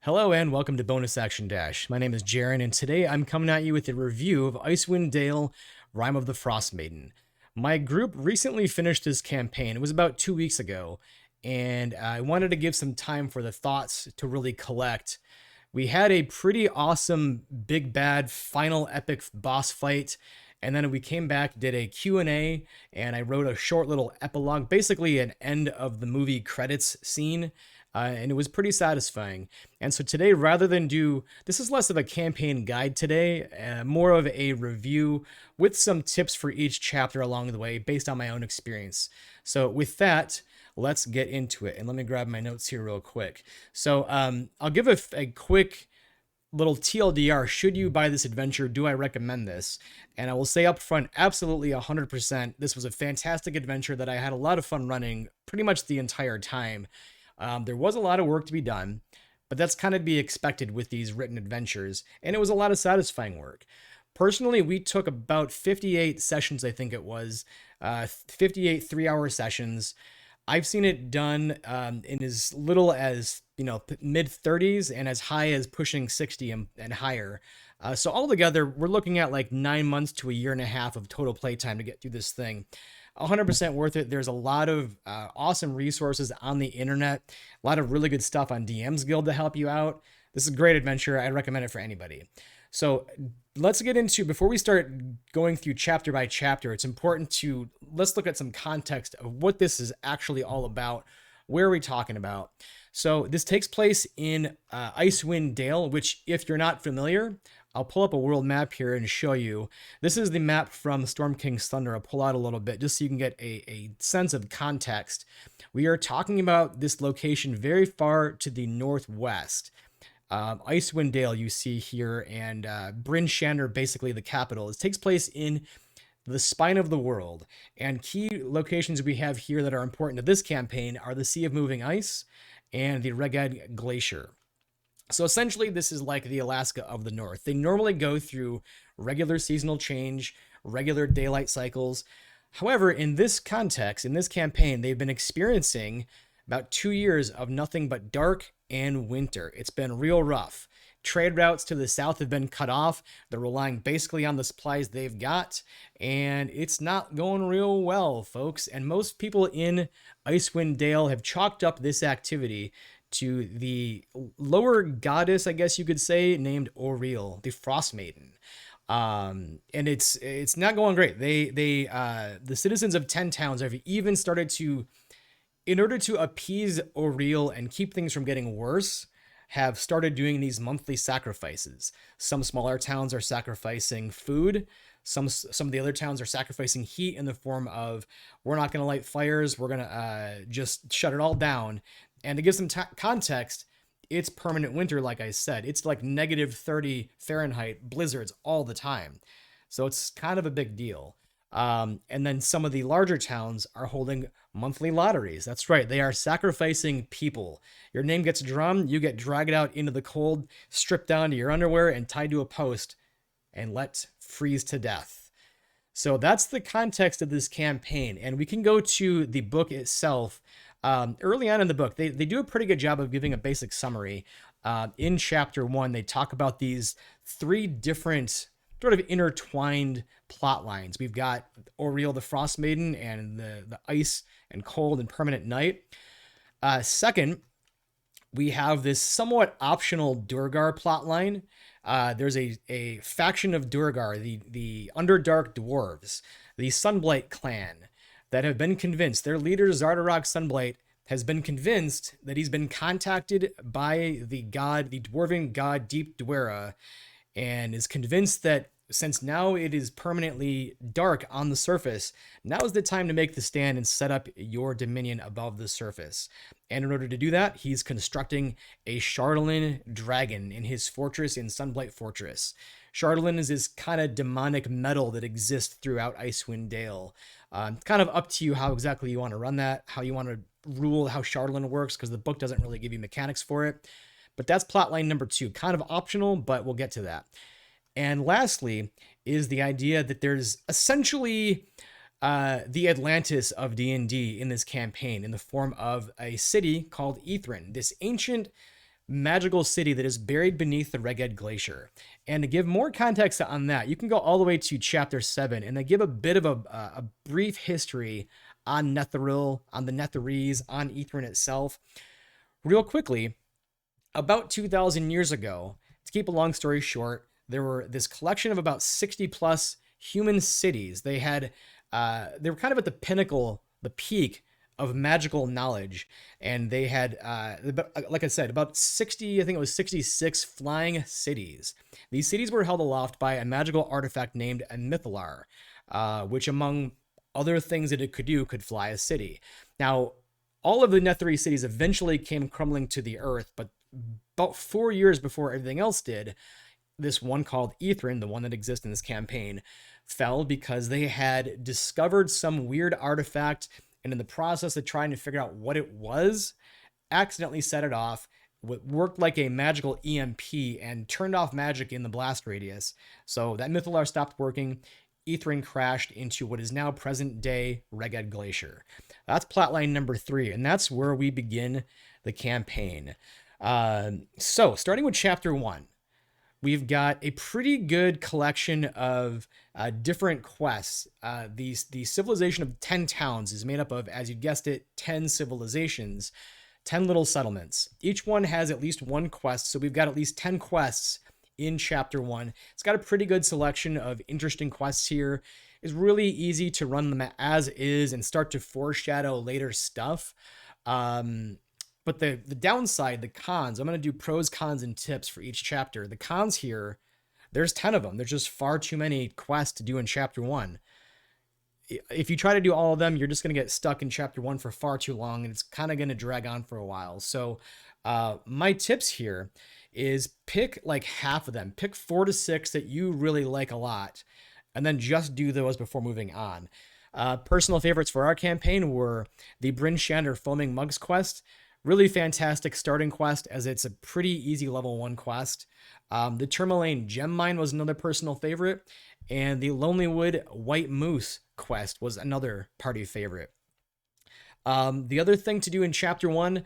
Hello and welcome to Bonus Action Dash. My name is Jaren, and today I'm coming at you with a review of Icewind Dale, Rime of the Frostmaiden. My group recently finished this campaign. It was about 2 weeks ago, and I wanted to give some time for the thoughts to really collect. We had a pretty awesome big bad final epic boss fight, and then we came back, did a Q&A, and I wrote a short little epilogue, basically an end of the movie credits scene. And it was pretty satisfying. And so today, rather than this is less of a campaign guide today, more of a review with some tips for each chapter along the way based on my own experience. So with that, let's get into it. And let me grab my notes here real quick. So I'll give a quick little TLDR. Should you buy this adventure, do I recommend this? And I will say up front, absolutely 100%. This was a fantastic adventure that I had a lot of fun running pretty much the entire time. There was a lot of work to be done, but that's kind of to be expected with these written adventures, and it was a lot of satisfying work. Personally, we took about 58 sessions, I think it was, 58 3-hour sessions. I've seen it done in as little as, mid 30s and as high as pushing 60 and higher. So altogether, we're looking at like 9 months to a year and a half of total playtime to get through this thing. 100% worth it. There's a lot of awesome resources on the internet, a lot of really good stuff on DM's Guild to help you out. This is a great adventure. I'd recommend it for anybody. So let's get into, before we start going through chapter by chapter, it's important let's look at some context of what this is actually all about. Where are we talking about? So this takes place in Icewind Dale, which, if you're not familiar, I'll pull up a world map here and show you. This is the map from Storm King's Thunder. I'll pull out a little bit just so you can get a sense of context. We are talking about this location very far to the northwest. Icewind Dale you see here, and Bryn Shander, basically the capital. It takes place in the spine of the world, and key locations we have here that are important to this campaign are the Sea of Moving Ice and the Reged Glacier. So essentially, this is like the Alaska of the North. They normally go through regular seasonal change, regular daylight cycles. However, in this context, in this campaign, they've been experiencing about 2 years of nothing but dark and winter. It's been real rough. Trade routes to the south have been cut off. They're relying basically on the supplies they've got, and it's not going real well, folks. And most people in Icewind Dale have chalked up this activity to the lower goddess, I guess you could say, named Auriel, the Frostmaiden. And it's not going great. The citizens of 10 towns have even started to, in order to appease Auriel and keep things from getting worse, have started doing these monthly sacrifices. Some smaller towns are sacrificing food. Some of the other towns are sacrificing heat in the form of, we're not going to light fires. We're going to just shut it all down. And to give some context, it's permanent winter, like I said. It's like negative 30 Fahrenheit blizzards all the time. So it's kind of a big deal. And then some of the larger towns are holding monthly lotteries. That's right. They are sacrificing people. Your name gets drawn, you get dragged out into the cold, stripped down to your underwear, and tied to a post and let freeze to death. So that's the context of this campaign. And we can go to the book itself. Early on in the book, they do a pretty good job of giving a basic summary. In chapter 1, they talk about these 3 different sort of intertwined plot lines. We've got Auriel the Frostmaiden and the ice and cold and permanent night. Second, we have this somewhat optional Durgar plot line. There's a faction of Durgar, the Underdark Dwarves, the Sunblight clan, that have been convinced, their leader Zardarok Sunblight has been convinced that he's been contacted by the dwarven god Deep Dwera, and is convinced that since now it is permanently dark on the surface, now is the time to make the stand and set up your dominion above the surface. And in order to do that, he's constructing a Chardalyn dragon in his fortress in Sunblight Fortress. Chardalyn is this kind of demonic metal that exists throughout Icewind Dale. Kind of up to you how exactly you want to run that, how you want to rule how Chardalyn works, because the book doesn't really give you mechanics for it. But that's plotline number 2, kind of optional, but we'll get to that. And lastly is the idea that there's essentially the Atlantis of D&D in this campaign in the form of a city called Ithrin, this ancient magical city that is buried beneath the Reged Glacier. And to give more context on that, you can go all the way to chapter 7, and they give a bit of a brief history on Netheril, on the Netherese, on Ythryn itself. Real quickly, about 2,000 years ago, to keep a long story short, there were this collection of about 60 plus human cities. They were kind of at the pinnacle, the peak of magical knowledge, and they had, like I said, about 60, I think it was 66 flying cities. These cities were held aloft by a magical artifact named a Mythalar, which, among other things that it could do, could fly a city. Now, all of the Netherese cities eventually came crumbling to the earth, but about 4 years before everything else did, this one called Ythryn, the one that exists in this campaign, fell because they had discovered some weird artifact, and in the process of trying to figure out what it was, accidentally set it off, worked like a magical EMP, and turned off magic in the blast radius. So that Mythalar stopped working. Ythryn crashed into what is now present-day Reged Glacier. That's plotline number 3, and that's where we begin the campaign. So, starting with chapter 1, we've got a pretty good collection of different quests. The civilization of 10 towns is made up of, as you guessed it, 10 civilizations, 10 little settlements. Each one has at least one quest, so we've got at least 10 quests in chapter 1. It's got a pretty good selection of interesting quests here. It's really easy to run them as is and start to foreshadow later stuff. But the downside, the cons, I'm going to do pros, cons, and tips for each chapter. The cons here, there's 10 of them. There's just far too many quests to do in chapter 1. If you try to do all of them, you're just going to get stuck in chapter 1 for far too long, and it's kind of going to drag on for a while. So my tips here is pick like half of them. Pick 4 to 6 that you really like a lot, and then just do those before moving on. Personal favorites for our campaign were the Bryn Shander Foaming Mugs quest. Really fantastic starting quest, as it's a pretty easy level 1 quest. The Tourmaline Gem Mine was another personal favorite, and the Lonelywood White Moose quest was another party favorite. The other thing to do in chapter 1,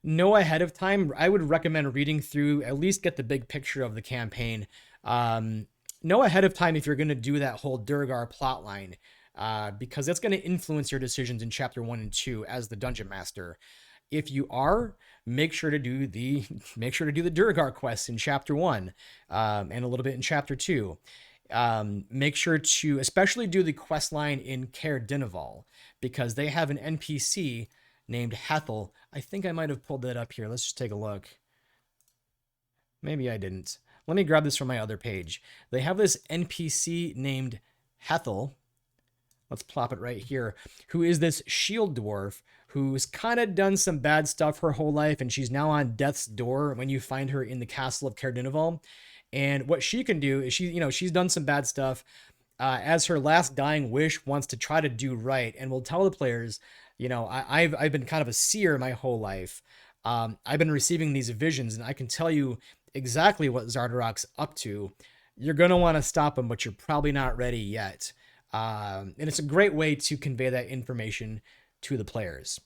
know ahead of time. I would recommend reading through, at least get the big picture of the campaign. Know ahead of time if you're going to do that whole Durgar plotline, because that's going to influence your decisions in chapter 1 and 2 as the dungeon master. If you are, make sure to do the Durgar quests in chapter 1, and a little bit in chapter 2. Make sure to especially do the quest line in Caer Dineval, because they have an NPC named Hethel. I think I might have pulled that up here. Let's just take a look. Maybe I didn't. Let me grab this from my other page. They have this NPC named Hethel. Let's plop it right here. Who is this shield dwarf who's kind of done some bad stuff her whole life, and she's now on death's door when you find her in the castle of Caer Dineval. And what she can do is she's done some bad stuff. As her last dying wish, wants to try to do right, and will tell the players, I've been kind of a seer my whole life. I've been receiving these visions, and I can tell you exactly what Zardarok's up to. You're going to want to stop him, but you're probably not ready yet. And it's a great way to convey that information to the players.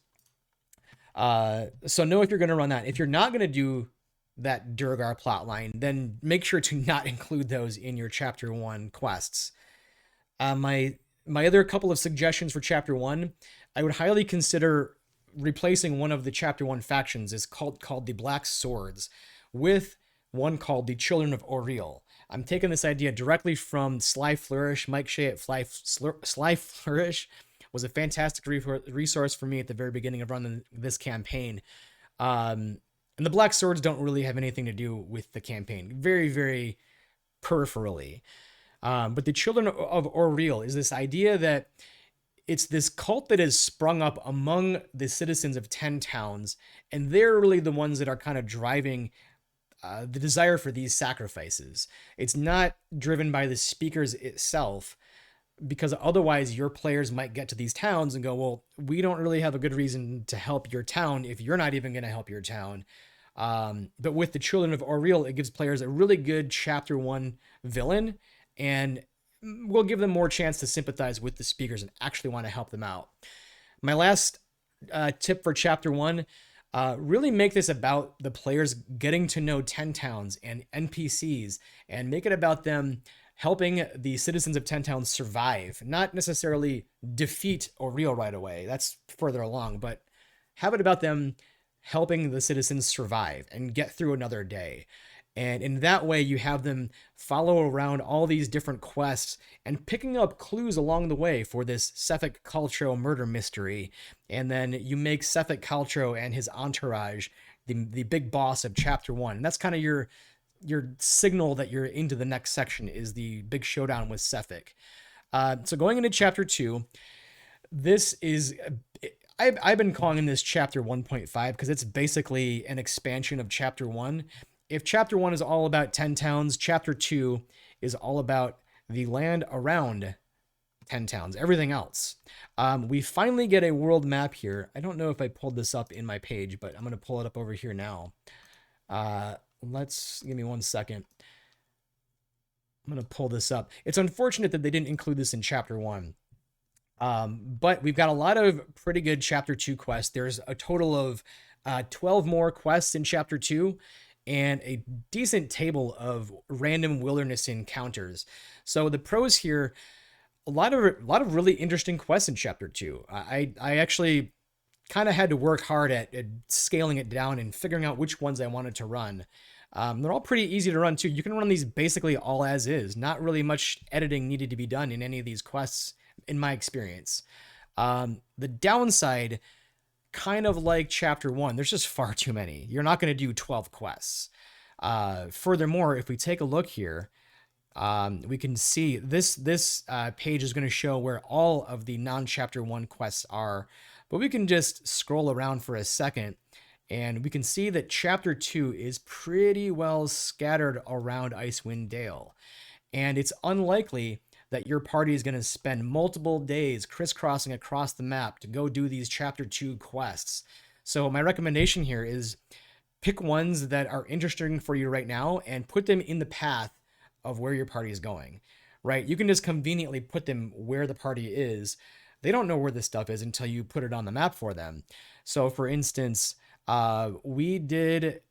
So know if you're going to run that. If you're not going to do that Durgar plotline, then make sure to not include those in your chapter 1 quests. My other couple of suggestions for chapter 1, I would highly consider replacing one of the chapter 1 factions is called the Black Swords with one called the Children of Auril. I'm taking this idea directly from Sly Flourish. Mike Shea at Sly Flourish was a fantastic resource for me at the very beginning of running this campaign. And the Black Swords don't really have anything to do with the campaign. Very, very peripherally. But the Children of Auril is this idea that it's this cult that has sprung up among the citizens of 10 towns, and they're really the ones that are kind of driving the desire for these sacrifices. It's not driven by the speakers itself, because otherwise your players might get to these towns and go, well, we don't really have a good reason to help your town if you're not even going to help your town. But with the Children of Auril, it gives players a really good chapter 1 villain, and will give them more chance to sympathize with the speakers and actually want to help them out. My last tip for chapter 1, Really make this about the players getting to know 10 towns and NPCs, and make it about them helping the citizens of 10 towns survive, not necessarily defeat Oriel right away. That's further along, but have it about them helping the citizens survive and get through another day. And in that way, you have them follow around all these different quests and picking up clues along the way for this Sefik Caltro murder mystery. And then you make Sefik Caltro and his entourage the big boss of chapter 1. And that's kind of your signal that you're into the next section, is the big showdown with Sefik. So going into chapter 2, this is, I've been calling this chapter 1.5 because it's basically an expansion of chapter 1. If chapter 1 is all about 10 towns, chapter 2 is all about the land around 10 towns, everything else. We finally get a world map here. I don't know if I pulled this up in my page, but I'm going to pull it up over here now. Give me 1 second. I'm going to pull this up. It's unfortunate that they didn't include this in chapter 1. But we've got a lot of pretty good chapter 2 quests. There's a total of 12 more quests in chapter 2, and a decent table of random wilderness encounters. So the pros here, a lot of really interesting quests in chapter 2. I actually kind of had to work hard at scaling it down and figuring out which ones I wanted to run. They're all pretty easy to run too. You can run these basically all as is. Not really much editing needed to be done in any of these quests, in my experience. The downside, kind of like chapter 1, there's just far too many. You're not going to do 12 quests. Furthermore, if we take a look here, we can see this page is going to show where all of the non-chapter 1 quests are, but we can just scroll around for a second, and we can see that chapter 2 is pretty well scattered around Icewind Dale, and it's unlikely that your party is going to spend multiple days crisscrossing across the map to go do these chapter 2 quests. So my recommendation here is pick ones that are interesting for you right now and put them in the path of where your party is going, right? You can just conveniently put them where the party is. They don't know where this stuff is until you put it on the map for them. So for instance, we did,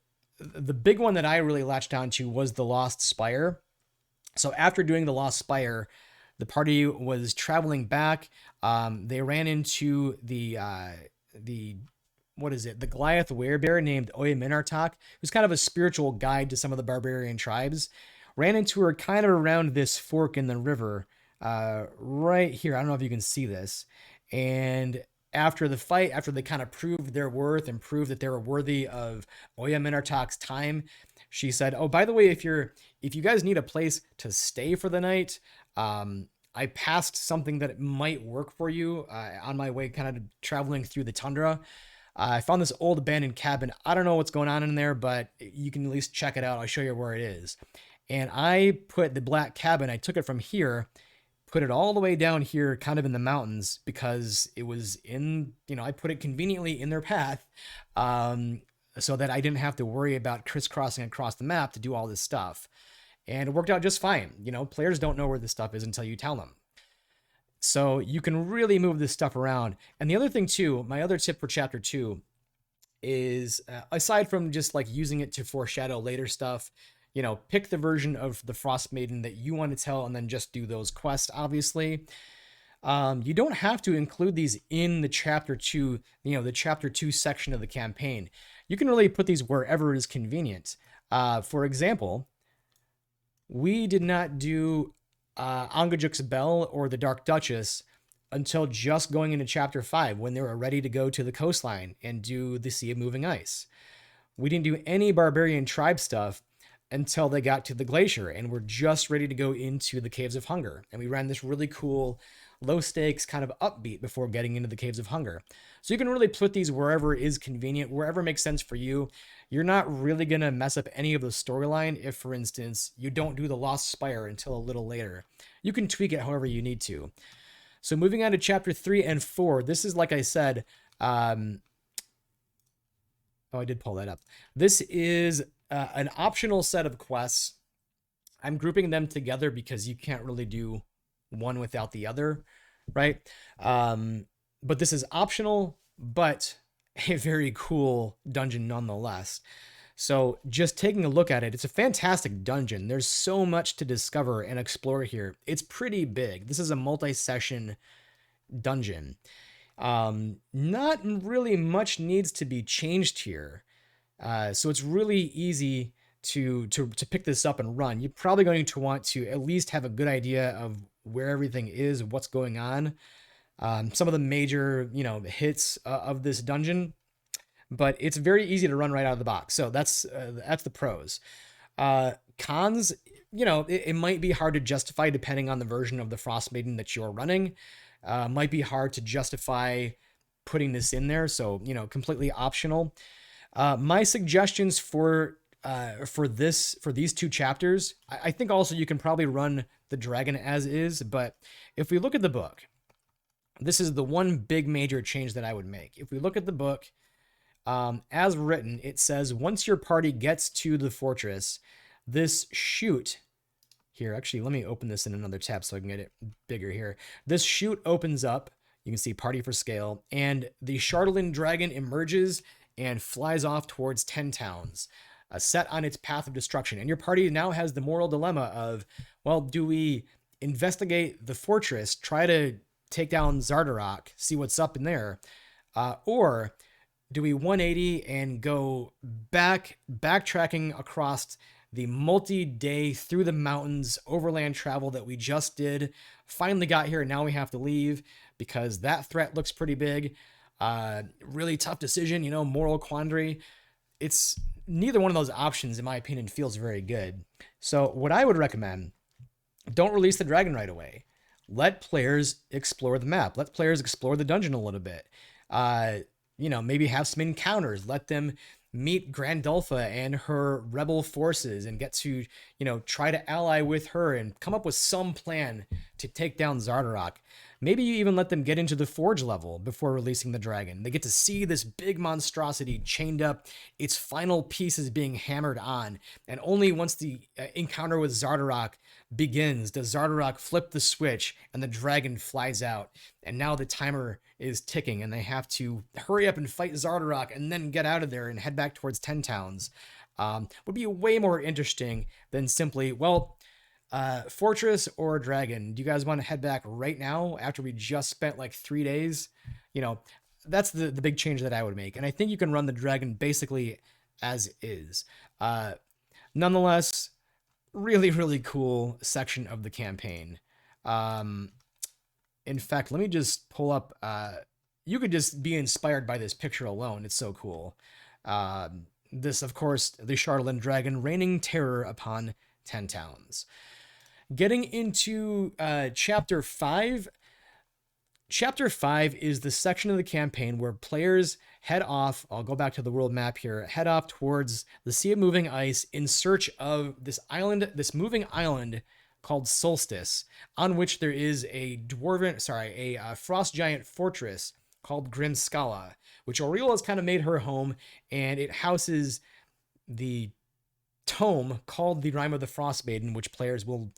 the big one that I really latched onto was the Lost Spire. So after doing the Lost Spire, the party was traveling back. They ran into the Goliath werebear named Oya Minartok, who's kind of a spiritual guide to some of the barbarian tribes. Ran into her kind of around this fork in the river, right here. I don't know if you can see this. And after the fight, after they kind of proved their worth and proved that they were worthy of Oya Minartok's time, she said, "Oh, by the way, if you guys need a place to stay for the night, I passed something that might work for you on my way kind of traveling through the tundra. I found this old abandoned cabin. I don't know what's going on in there, but you can at least check it out. I'll show you where it is." And I put the black cabin, I took it from here, put it all the way down here, kind of in the mountains, because it was in, I put it conveniently in their path, so that I didn't have to worry about crisscrossing across the map to do all this stuff. And it worked out just fine. Players don't know where this stuff is until you tell them. So you can really move this stuff around. And the other thing too, my other tip for chapter 2 is, aside from just like using it to foreshadow later stuff, pick the version of the Frostmaiden that you want to tell and then just do those quests, obviously. You don't have to include these in the chapter 2, the chapter 2 section of the campaign. You can really put these wherever is convenient. For example, we did not do Angajuk's Bell or the Dark Duchess until just going into chapter 5, when they were ready to go to the coastline and do the Sea of Moving Ice. We didn't do any barbarian tribe stuff until they got to the glacier and were just ready to go into the Caves of Hunger. And we ran this really cool, low stakes kind of upbeat before getting into the Caves of Hunger. So you can really put these wherever is convenient, wherever makes sense for you. You're not really going to mess up any of the storyline if, for instance, you don't do the Lost Spire until a little later. You can tweak it however you need to. So moving on to chapter 3 and 4, this is, like I said, oh, I did pull that up. This is an optional set of quests. I'm grouping them together because you can't really do one without the other, right? But this is optional, but a very cool dungeon nonetheless. So just taking a look at it, it's a fantastic dungeon. There's so much to discover and explore here. It's pretty big. This is a multi-session dungeon. Not really much needs to be changed here. So it's really easy to pick this up and run. You're probably going to want to at least have a good idea of where everything is, what's going on, some of the major hits of this dungeon. But it's very easy to run right out of the box. So that's the pros. Cons, it might be hard to justify depending on the version of the Frostmaiden that you're running. Might be hard to justify putting this in there. So completely optional. My suggestions for these two chapters, I think also you can probably run the dragon as is, but if we look at the book, this is the one big major change that I would make. If we look at the book, as written, it says once your party gets to the fortress, this chute here, actually, let me open this in another tab so I can get it bigger here. This chute opens up. You can see party for scale, and the Chardalyn dragon emerges and flies off towards 10 towns, set on its path of destruction. And your party now has the moral dilemma of, well, do we investigate the fortress, try to take down Zardarok, see what's up in there, or do we 180 and go backtracking across the multi-day through the mountains overland travel that we just did, finally got here, and now we have to leave because that threat looks pretty big. Really tough decision, moral quandary. It's neither one of those options, in my opinion, feels very good. So what I would recommend, don't release the dragon right away. Let players explore the map. Let players explore the dungeon a little bit. Maybe have some encounters. Let them meet Grandolpha and her rebel forces and get to, try to ally with her and come up with some plan to take down Zardarok. Maybe you even let them get into the forge level before releasing the dragon. They get to see this big monstrosity chained up, its final pieces being hammered on. And only once the encounter with Zardarok begins does Zardarok flip the switch and the dragon flies out. And now the timer is ticking and they have to hurry up and fight Zardarok and then get out of there and head back towards 10 towns. Would be way more interesting than simply, fortress or dragon, do you guys want to head back right now after we just spent like 3 days? That's the big change that I would make. And I think you can run the dragon basically as is. Nonetheless, really, really cool section of the campaign. In fact, let me just pull up, you could just be inspired by this picture alone. It's so cool. This, of course, the Chardalyn dragon reigning terror upon 10 towns. Getting into Chapter 5. Chapter 5 is the section of the campaign where players head off, I'll go back to the world map here, head off towards the Sea of Moving Ice in search of this moving island called Solstice, on which there is a frost giant fortress called Grimskala, which Aureel has kind of made her home, and it houses the tome called the Rime of the Frostmaiden, which players will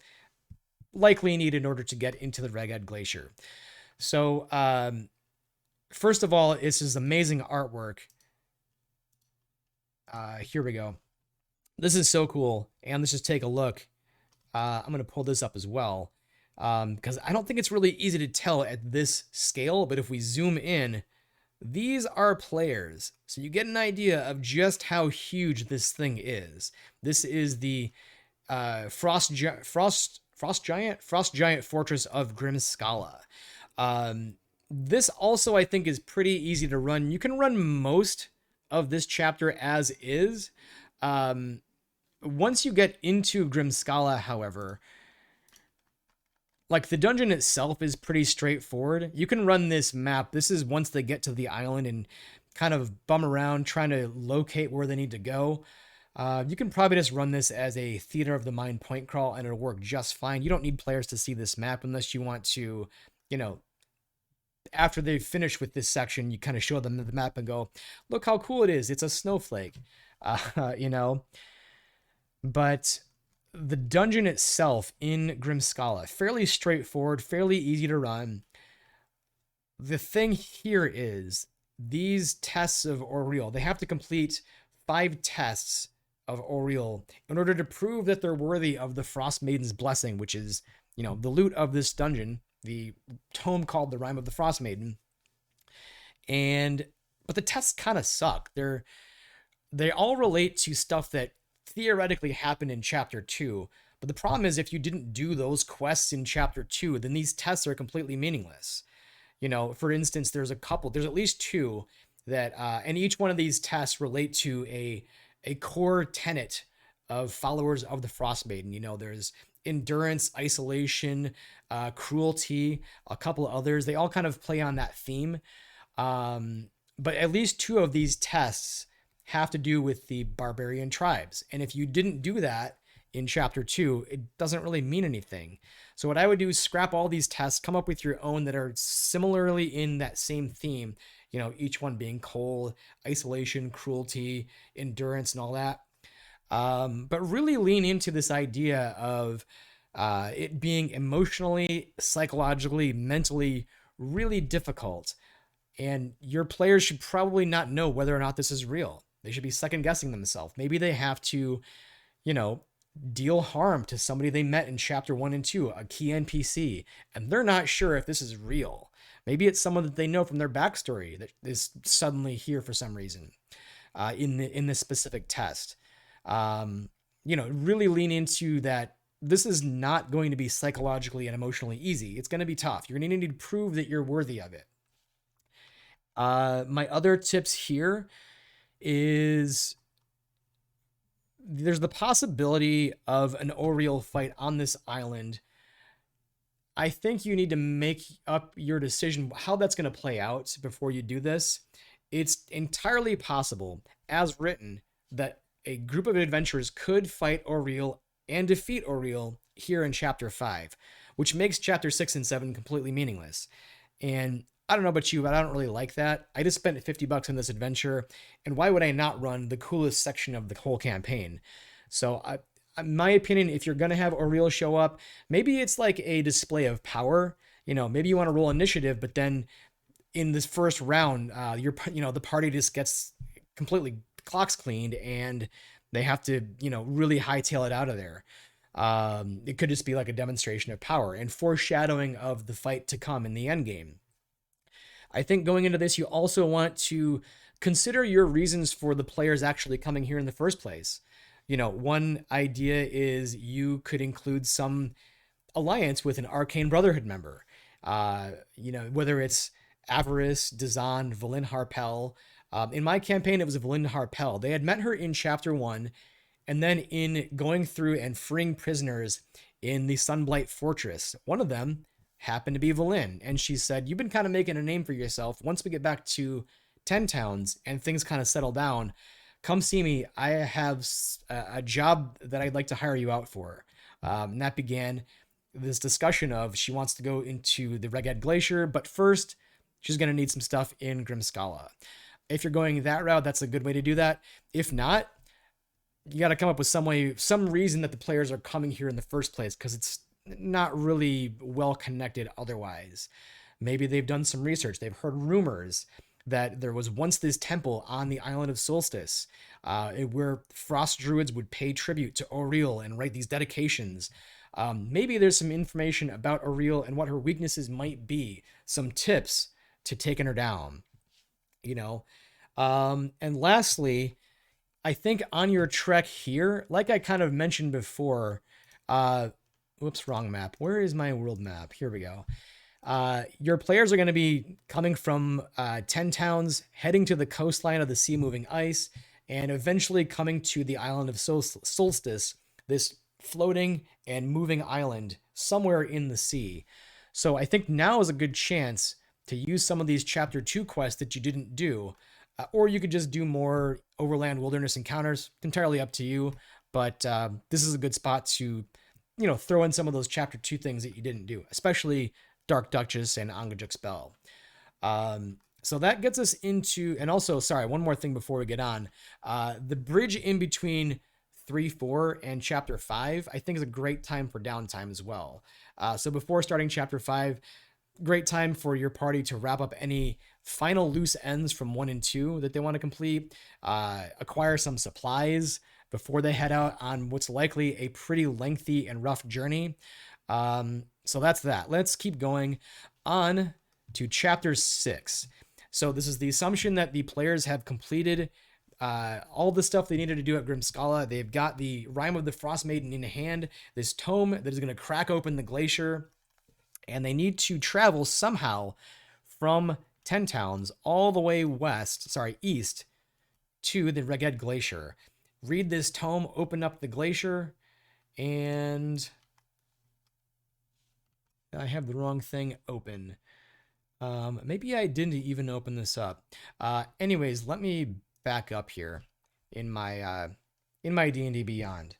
likely need in order to get into the Reged Glacier. So, first of all, this is amazing artwork. Here we go. This is so cool, and let's just take a look. I'm going to pull this up as well, because I don't think it's really easy to tell at this scale, but if we zoom in, these are players. So you get an idea of just how huge this thing is. This is the Frost Giant Fortress of Grimskala. This also, I think, is pretty easy to run. You can run most of this chapter as is. Once you get into Grimskala, however, like the dungeon itself is pretty straightforward. You can run this map. This is once they get to the island and kind of bum around trying to locate where they need to go. You can probably just run this as a theater of the mind point crawl and it'll work just fine. You don't need players to see this map unless you want to, after they finish with this section, you kind of show them the map and go, look how cool it is. It's a snowflake, But the dungeon itself in Grimskala, fairly straightforward, fairly easy to run. The thing here is these tests of Oriel, they have to complete 5 tests of Oriel in order to prove that they're worthy of the Frostmaiden's blessing, which is, the loot of this dungeon, the tome called the Rime of the Frostmaiden. And but the tests kind of suck. They all relate to stuff that theoretically happened in chapter 2. But the problem is, if you didn't do those quests in chapter 2, then these tests are completely meaningless. For instance, there's at least 2 that, and each one of these tests relate to a core tenet of followers of the Frostmaiden. There's endurance, isolation, cruelty, a couple of others. They all kind of play on that theme. But at least 2 of these tests have to do with the barbarian tribes. And if you didn't do that in chapter 2, it doesn't really mean anything. So what I would do is scrap all these tests, come up with your own that are similarly in that same theme, each one being cold, isolation, cruelty, endurance, and all that. But really lean into this idea of it being emotionally, psychologically, mentally really difficult. And your players should probably not know whether or not this is real. They should be second guessing themselves. Maybe they have to, deal harm to somebody they met in chapter 1 and 2, a key NPC, and they're not sure if this is real. Maybe it's someone that they know from their backstory that is suddenly here for some reason in this specific test. Really lean into that. This is not going to be psychologically and emotionally easy. It's going to be tough. You're going to need to prove that you're worthy of it. My other tips here is there's the possibility of an Oriel fight on this island. I think you need to make up your decision how that's going to play out before you do this. It's entirely possible, as written, that a group of adventurers could fight Oriel and defeat Oriel here in chapter 5, which makes chapter 6 and 7 completely meaningless. And I don't know about you, but I don't really like that. I just spent $50 on this adventure, and why would I not run the coolest section of the whole campaign? So, in my opinion, if you're going to have Oriel show up, maybe it's like a display of power. Maybe you want to roll initiative, but then in this first round, the party just gets completely clocks cleaned, and they have to, really hightail it out of there. It could just be like a demonstration of power and foreshadowing of the fight to come in the end game. I think going into this, you also want to consider your reasons for the players actually coming here in the first place. One idea is you could include some alliance with an Arcane Brotherhood member. Whether it's Avarice, Dazan, Valin Harpel. In my campaign, it was Valin Harpel. They had met her in chapter 1, and then in going through and freeing prisoners in the Sunblight Fortress, one of them happened to be Valin, and she said, "You've been kind of making a name for yourself. Once we get back to 10 Towns and things kind of settle down, come see me. I have a job that I'd like to hire you out for." And that began this discussion of she wants to go into the Reged Glacier, but first she's going to need some stuff in Grimskala. If you're going that route, that's a good way to do that. If not, you got to come up with some reason that the players are coming here in the first place, because it's not really well connected otherwise. Maybe they've done some research. They've heard rumors that there was once this temple on the island of Solstice where frost druids would pay tribute to Oriel and write these dedications. Maybe there's some information about Oriel and what her weaknesses might be, some tips to taking her down. And lastly, I think on your trek here, like I kind of mentioned before, whoops, wrong map. Where is my world map? Here we go. Your players are going to be coming from 10 Towns, heading to the coastline of the sea-moving ice, and eventually coming to the island of Solstice, this floating and moving island somewhere in the sea. So I think now is a good chance to use some of these Chapter 2 quests that you didn't do, or you could just do more overland wilderness encounters. Entirely up to you, but this is a good spot to throw in some of those Chapter 2 things that you didn't do, especially Dark Duchess and Angajuk's Bell. So that gets us into, and also, sorry, one more thing before we get on. The bridge in between 3-4 and Chapter 5, I think is a great time for downtime as well. So before starting Chapter 5, Great time for your party to wrap up any final loose ends from 1 and 2 that they want to complete, acquire some supplies before they head out on what's likely a pretty lengthy and rough journey. So that's that. Let's keep going on to chapter 6. So this is the assumption that the players have completed all the stuff they needed to do at Grimskala. They've got the Rime of the Frostmaiden in hand, this tome that is going to crack open the glacier, and they need to travel somehow from 10 Towns all the way east to the Reged Glacier. Read this tome, open up the glacier, and I have the wrong thing open. Maybe I didn't even open this up. Anyways, let me back up here in my D&D Beyond.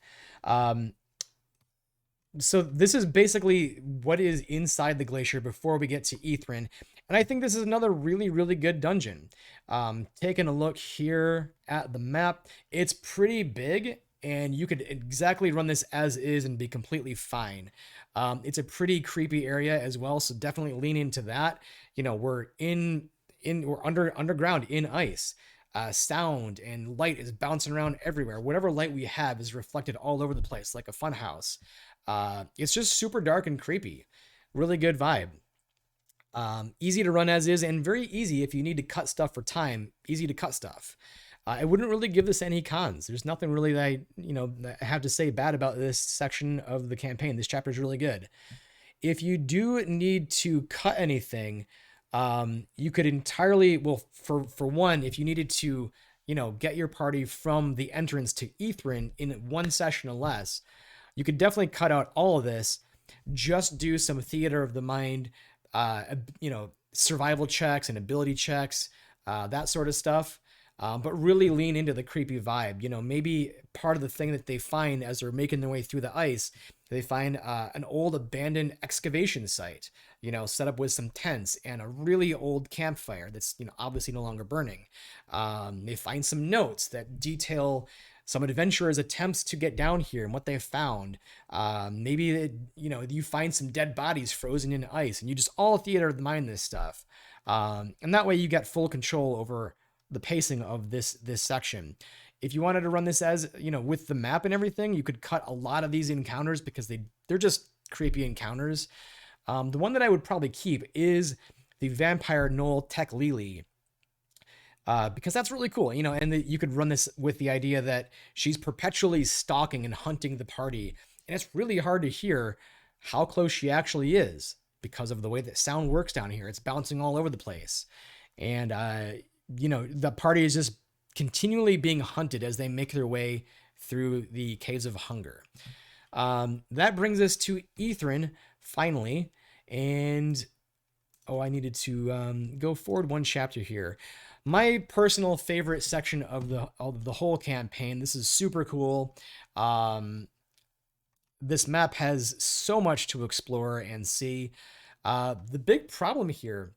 So this is basically what is inside the glacier before we get to Ithrin. And I think this is another really, really good dungeon. Taking a look here at the map, it's pretty big, and you could exactly run this as is and be completely fine. It's a pretty creepy area as well, so definitely lean into that. You know, we're underground in ice. Sound and light is bouncing around everywhere. Whatever light we have is reflected all over the place, like a fun house. It's just super dark and creepy. Really good vibe. Easy to run as is, and very easy if you need to cut stuff for time. Easy to cut stuff. I wouldn't really give this any cons. There's nothing really that I have to say bad about this section of the campaign. This chapter is really good. If you do need to cut anything, you could entirely, well, for one, if you needed to, get your party from the entrance to Ithrin in one session or less, you could definitely cut out all of this. Just do some theater of the mind, survival checks and ability checks, that sort of stuff. But really lean into the creepy vibe. Maybe part of the thing that they find as they're making their way through the ice, they find an old abandoned excavation site, set up with some tents and a really old campfire that's, obviously no longer burning. They find some notes that detail some adventurers' attempts to get down here and what they found. Maybe, you find some dead bodies frozen in ice, and you just all theater of the mind this stuff. And that way you get full control over the pacing of this section. If you wanted to run this as, with the map and everything, you could cut a lot of these encounters because they're just creepy encounters. The one that I would probably keep is the Vampire Knoll Tech Lily, because that's really cool, and you could run this with the idea that she's perpetually stalking and hunting the party, and it's really hard to hear how close she actually is because of the way that sound works down here. It's bouncing all over the place. And, the party is just continually being hunted as they make their way through the Caves of Hunger. That brings us to Ithrin, finally. And, I needed to go forward one chapter here. My personal favorite section of the whole campaign. This is super cool. This map has so much to explore and see. The big problem here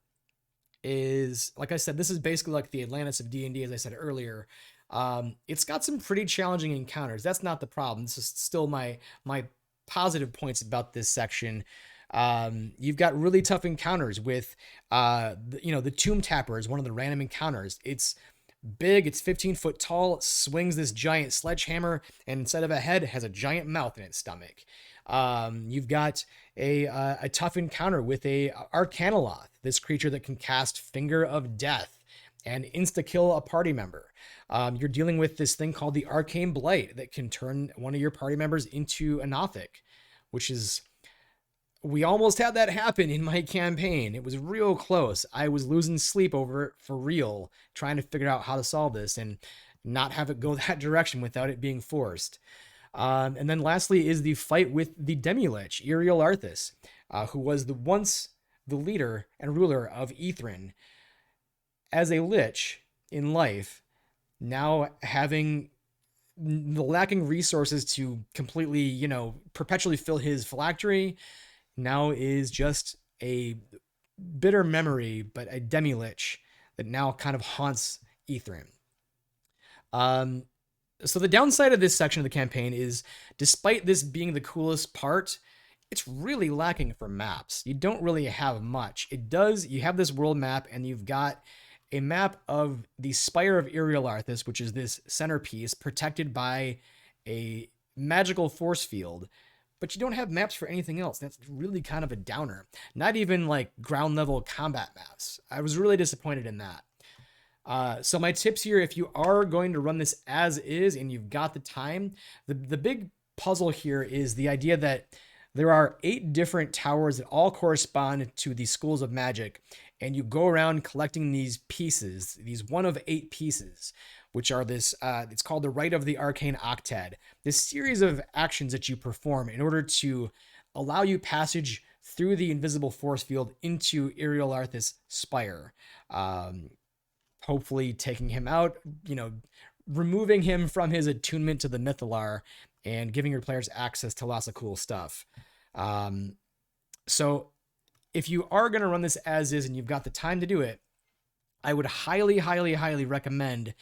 is, like I said, this is basically like the Atlantis of D&D, as I said earlier. It's got some pretty challenging encounters. That's not the problem. This is still my positive points about this section. You've got really tough encounters with, the Tomb Tapper is one of the random encounters. It's big, it's 15 foot tall, swings this giant sledgehammer, and instead of a head, has a giant mouth in its stomach. You've got a tough encounter with a Arcanoloth, this creature that can cast Finger of Death and insta-kill a party member. You're dealing with this thing called the Arcane Blight that can turn one of your party members into a Nothic, which is... We almost had that happen in my campaign. It was real close. I was losing sleep over it for real, trying to figure out how to solve this and not have it go that direction without it being forced. And then lastly is the fight with the Demi-Lich, Iriel Arthas, who was once the leader and ruler of Ithrin. As a Lich in life, now having lacking resources to completely, perpetually fill his phylactery, now is just a bitter memory, but a Demi-Lich that now kind of haunts Ithrin. So the downside of this section of the campaign is, despite this being the coolest part, it's really lacking for maps. You don't really have much. You have this world map, and you've got a map of the Spire of Aerial Arthas, which is this centerpiece protected by a magical force field, but you don't have maps for anything else. That's really kind of a downer. Not even like ground level combat maps. I was really disappointed in that. So my tips here, if you are going to run this as is and you've got the time, the big puzzle here is the idea that there are 8 different towers that all correspond to the schools of magic, and you go around collecting these pieces, these 1 of 8 pieces, which are this, it's called the Rite of the Arcane Octad, this series of actions that you perform in order to allow you passage through the invisible force field into Aerial Arthas' Spire. Hopefully taking him out, removing him from his attunement to the Mythalar and giving your players access to lots of cool stuff. So if you are going to run this as is and you've got the time to do it, I would highly, highly, highly recommend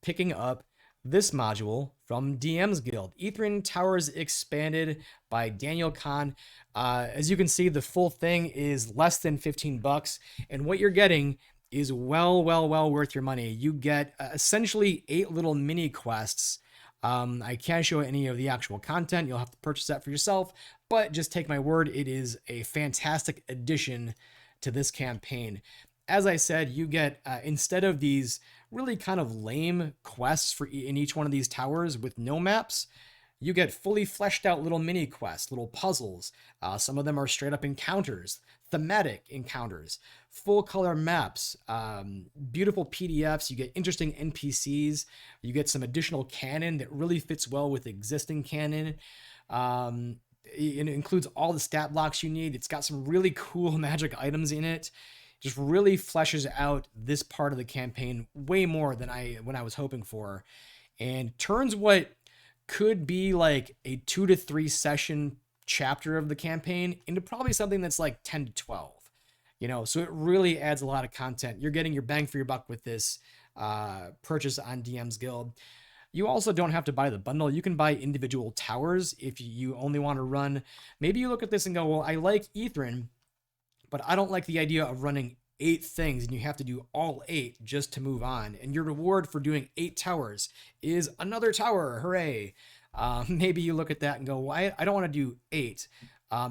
picking up this module from DM's Guild, Ithrin Towers Expanded by Daniel Kahn. As you can see, the full thing is less than $15, and what you're getting is well worth your money. You get essentially 8 little mini quests. I can't show any of the actual content. You'll have to purchase that for yourself, but just take my word, it is a fantastic addition to this campaign. As I said, you get, instead of these really kind of lame quests in each one of these towers with no maps, you get fully fleshed out little mini quests, little puzzles. Some of them are straight up encounters, thematic encounters, full color maps, beautiful PDFs. You get interesting NPCs. You get some additional canon that really fits well with existing canon. It includes all the stat blocks you need. It's got some really cool magic items in it. Just really fleshes out this part of the campaign way more than when I was hoping for, and turns what could be like a 2 to 3 session chapter of the campaign into probably something that's like 10 to 12. So it really adds a lot of content. You're getting your bang for your buck with this purchase on DM's Guild. You also don't have to buy the bundle. You can buy individual towers if you only want to run. Maybe you look at this and go, well, I like Ithrin, but I don't like the idea of running 8 things and you have to do all 8 just to move on. And your reward for doing 8 towers is another tower. Hooray. Maybe you look at that and go, well, I don't want to do 8.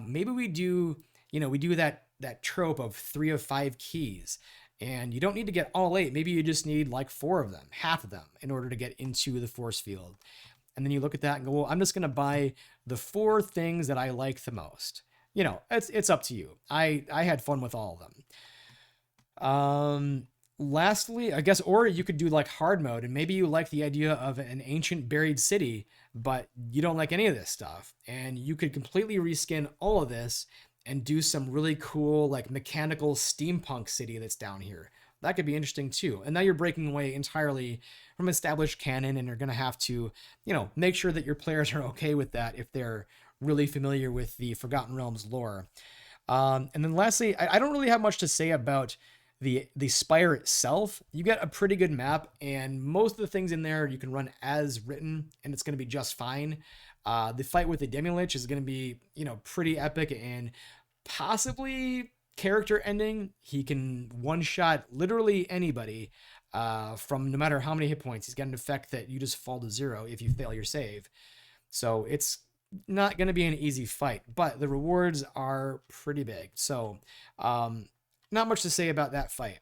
Maybe we do that trope of 3 of 5 keys, and you don't need to get all 8. Maybe you just need like 4 of them, half of them, in order to get into the force field. And then you look at that and go, well, I'm just going to buy the 4 things that I like the most. It's up to you. I had fun with all of them. Lastly, I guess, or you could do like hard mode, and maybe you like the idea of an ancient buried city, but you don't like any of this stuff, and you could completely reskin all of this and do some really cool like mechanical steampunk city that's down here. That could be interesting too. And now you're breaking away entirely from established canon, and you're going to have to, make sure that your players are okay with that if they're really familiar with the Forgotten Realms lore. And then lastly, I don't really have much to say about the Spire itself. You get a pretty good map, and most of the things in there you can run as written, and it's going to be just fine. The fight with the Demi-Lich is going to be, pretty epic and possibly character ending. He can one-shot literally anybody from no matter how many hit points. He's got an effect that you just fall to 0 if you fail your save. So it's not going to be an easy fight, but the rewards are pretty big. So not much to say about that fight.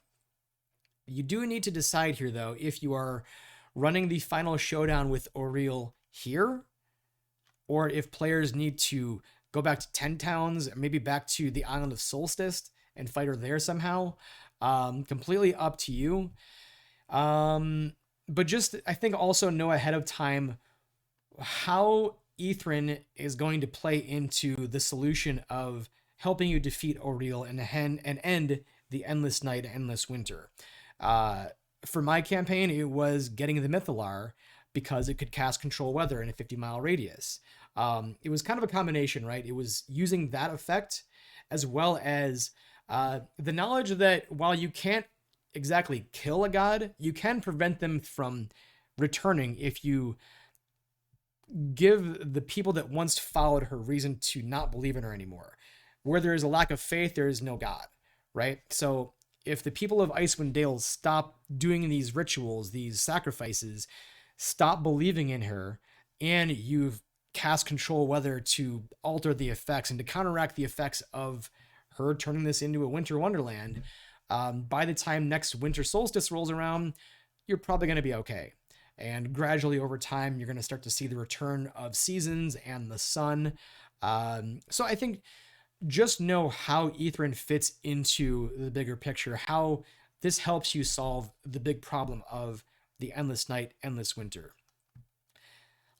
You do need to decide here, though, if you are running the final showdown with Auriel here, or if players need to go back to 10 towns, or maybe back to the Island of Solstice and fight her there somehow. Completely up to you. But just, I think, also know ahead of time how Ithrin is going to play into the solution of helping you defeat Auriel and end the Endless Night, Endless Winter. For my campaign, it was getting the Mythalar because it could cast Control Weather in a 50-mile radius. It was kind of a combination, right? It was using that effect as well as the knowledge that while you can't exactly kill a god, you can prevent them from returning if you give the people that once followed her reason to not believe in her anymore. Where there is a lack of faith, there is no God, right? So if the people of Icewind Dale stop doing these rituals, these sacrifices, stop believing in her, and you've cast control whether to alter the effects and to counteract the effects of her turning this into a winter wonderland, by the time next winter solstice rolls around, you're probably going to be okay. And gradually over time, you're going to start to see the return of seasons and the sun. So I think just know how Ithrin fits into the bigger picture, how this helps you solve the big problem of the endless night, endless winter.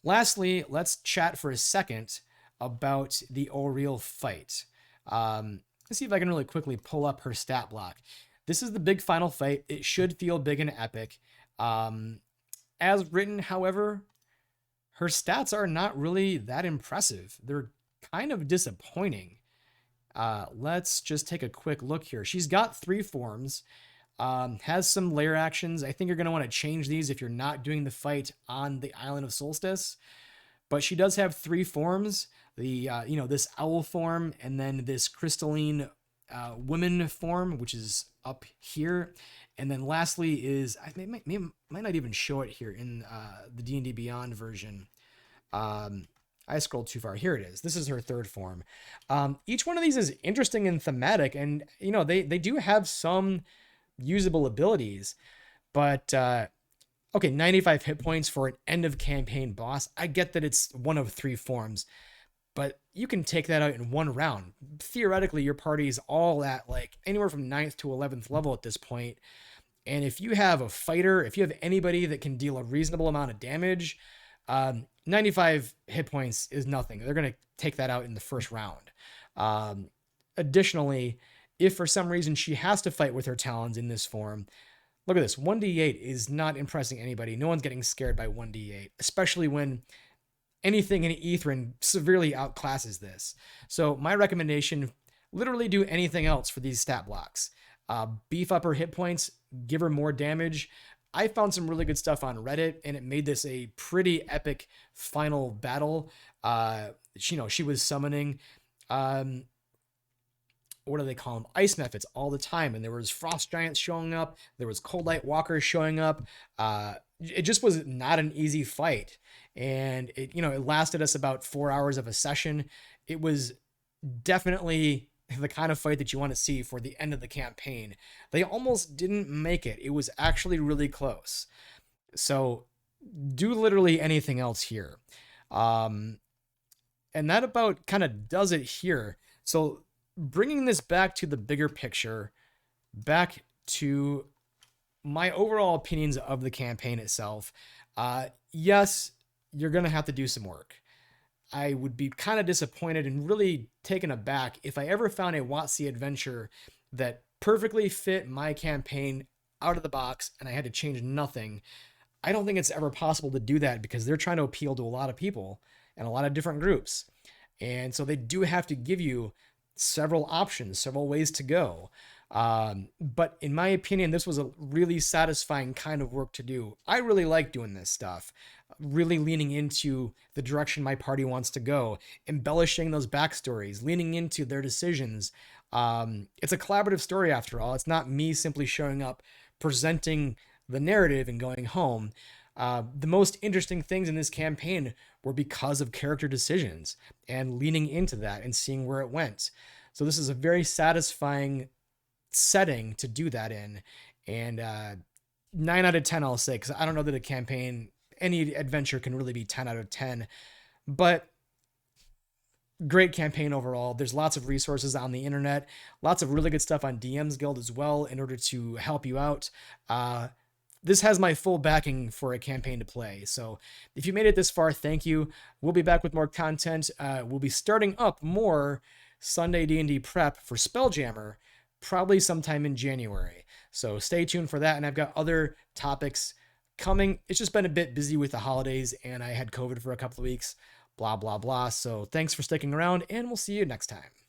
Lastly, let's chat for a second about the Oriel fight. Let's see if I can really quickly pull up her stat block. This is the big final fight. It should feel big and epic. As written, however, her stats are not really that impressive. They're kind of disappointing. Let's just take a quick look here. She's got 3 forms, has some lair actions. I think you're going to want to change these if you're not doing the fight on the Island of Solstice. But she does have 3 forms. The, this owl form, and then this crystalline woman form, which is up here. And then lastly is, I might not even show it here in the D&D Beyond version. I scrolled too far. Here it is. This is her 3rd form. Each one of these is interesting and thematic, and they do have some usable abilities, but okay, 95 hit points for an end of campaign boss. I get that it's one of 3 forms, but you can take that out in 1 round. Theoretically, your party's all at like anywhere from 9th to 11th level at this point. And if you have a fighter, if you have anybody that can deal a reasonable amount of damage, 95 hit points is nothing. They're going to take that out in the 1st round. Additionally, if for some reason she has to fight with her talons in this form, look at this. 1d8 is not impressing anybody. No one's getting scared by 1d8, especially when anything in Ithrin severely outclasses this. So my recommendation, literally do anything else for these stat blocks. Beef up her hit points, give her more damage. I found some really good stuff on Reddit, and it made this a pretty epic final battle. She was summoning, what do they call them? Ice methods all the time. And there was frost giants showing up. There was cold light walkers showing up. It just was not an easy fight. And it lasted us about 4 hours of a session. It was definitely the kind of fight that you want to see for the end of the campaign. They almost didn't make it. It was actually really close. So do literally anything else here. And that about kind of does it here. So bringing this back to the bigger picture, back to my overall opinions of the campaign itself. Yes, you're going to have to do some work. I would be kind of disappointed and really taken aback if I ever found a WotC adventure that perfectly fit my campaign out of the box and I had to change nothing. I don't think it's ever possible to do that because they're trying to appeal to a lot of people and a lot of different groups. And so they do have to give you several options, several ways to go. But in my opinion, this was a really satisfying kind of work to do. I really like doing this stuff, really leaning into the direction my party wants to go, embellishing those backstories, leaning into their decisions. It's a collaborative story after all. It's not me simply showing up, presenting the narrative and going home. The most interesting things in this campaign were because of character decisions and leaning into that and seeing where it went. So this is a very satisfying setting to do that in. And 9 out of 10, I'll say, because I don't know that a campaign, any adventure can really be 10 out of 10. But great campaign overall. There's lots of resources on the internet, lots of really good stuff on DM's Guild as well in order to help you out. This has my full backing for a campaign to play. So if you made it this far, thank you. We'll be back with more content. We'll be starting up more Sunday D&D prep for Spelljammer, probably sometime in January. So stay tuned for that. And I've got other topics coming. It's just been a bit busy with the holidays and I had COVID for a couple of weeks, blah, blah, blah. So thanks for sticking around and we'll see you next time.